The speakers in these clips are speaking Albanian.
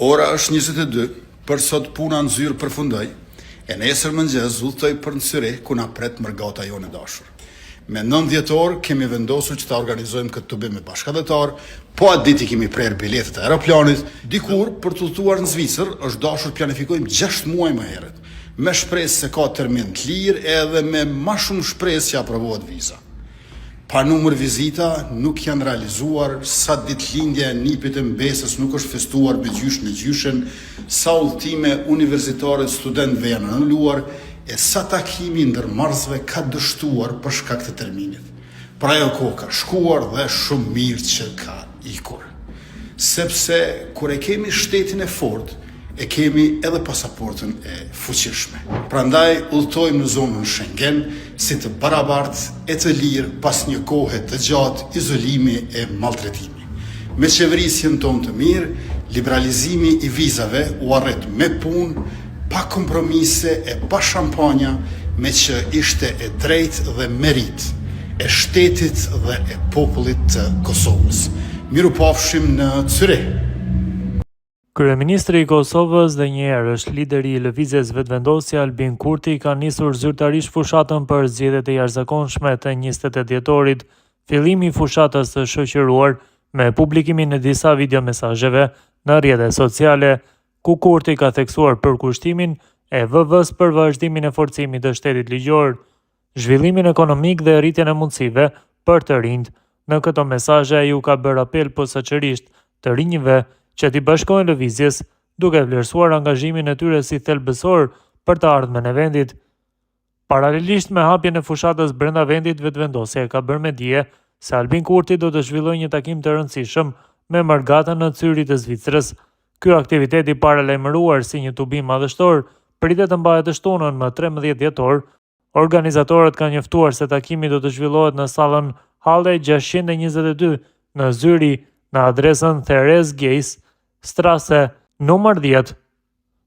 Ora është 22, për sot puna në zyrë përfundoj, e nesër mëngjes udhtoj për në Syri, ku na pret mërgata jonë e dashur. Me 9 dhjetor kemi vendosur që ta organizojmë këtë tubim me bashkëdhetar, po atë ditë kemi prerë biletet e aeroplanit, dikur për të udhëtuar në Zvicër është dashur planifikojmë 6 muaj më herët, me shpresë se ka termin të lirë edhe me më shumë shpresë që aprovohet viza. Pa numër vizita nuk janë realizuar, sa ditëlindja e nipit e mbesës nuk është festuar me gjysh në gjyshen, sa udhëtime universitare studentëve janë anuluar, e sa takimi ndër marrësve ka dështuar për shkak të terminit. Pra ajo kohë ka shkuar dhe shumë mirë që ka ikur. Sepse kur e kemi shtetin e fortë, e kemi edhe pasaportën e fuqishme. Prandaj udhtojmë në zonën Schengen si të barabartë e të lirë pas një kohe të gjatë izolimi e maltretimi. Me qeverisjen tonë të mirë, liberalizimi i vizave u arret me punë, pa kompromise e pa shampanja, me që ishte e drejtë dhe merit e shtetit dhe e popullit të Kosovës. Mirupafshim në Zyri. Kryeministri i Kosovës dhe njëherë është lideri i lëvizjes vetëvendosje Albin Kurti ka nisur zyrtarisht fushatën për zgjedhjet e jashtëzakonshme të 28 dhjetorit, fillimi i fushatës të shoqëruar me publikimin e disa videomesazheve në rrjetet sociale, ku Kurti ka theksuar përkushtimin e VV-s për vazhdimin e forcimit të shtetit ligjor, zhvillimin ekonomik dhe rritjen e mundësive për të rinjt. Në këto mesazhe ai u ka bërë apel posaçërisht të rinjve që t'i bashkojnë lëvizjes, duke vlerësuar angazhimin e tyre si thelbësor për të ardhmen e vendit. Paralelisht me hapjen e fushatës brenda vendit, vetëvendosja ka bërë me dije se Albin Kurti do të zhvillojë një takim të rëndësishëm me Margatën në Zyri të Zvicrës. Ky aktivitet i paralajmëruar si një tubim madhështor pritet të mbahet të shtunën më 13 dhjetor. Organizatorët kanë njoftuar se takimi do të zhvillohet në sallën Halle 622 në Zyri, në adresën Therese Gejs, Strasse numër 10,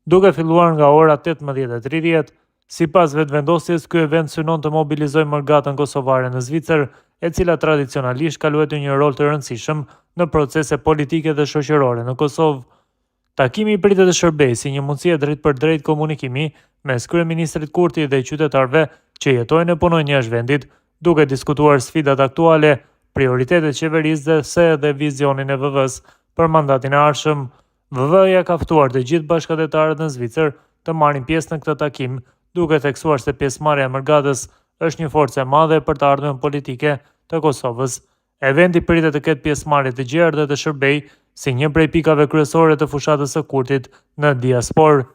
duke filluar nga ora 18:30. Sipas vetëvendosjes, ky event synon të mobilizojë Margatën kosovare në Zvicër, e cila tradicionalisht ka luajtur një rol të rëndësishëm në procese politike dhe shoqërore në Kosovë. Takimi pritet të shërbejë si një mundësi e drejtpërdrejtë komunikimi mes kryeministrit Kurti dhe qytetarëve që jetojnë e punojnë jashtë vendit, duke diskutuar sfidat aktuale, prioritetet qeverisë dhe vizionin e VV-s për mandatin e ardhshëm. VV-ja ka ftuar të gjithë bashkëdhetarët në Zvicër të marrin pjesë në këtë takim, duke theksuar se pjesëmarrja e Margatës është një forcë e madhe për të ardhmen politike të Kosovës. Eventi pritet të ketë pjesëmarrje të gjerë dhe të shërbejë si një prej pikave kryesore të fushatës së Kurtit në diasporë.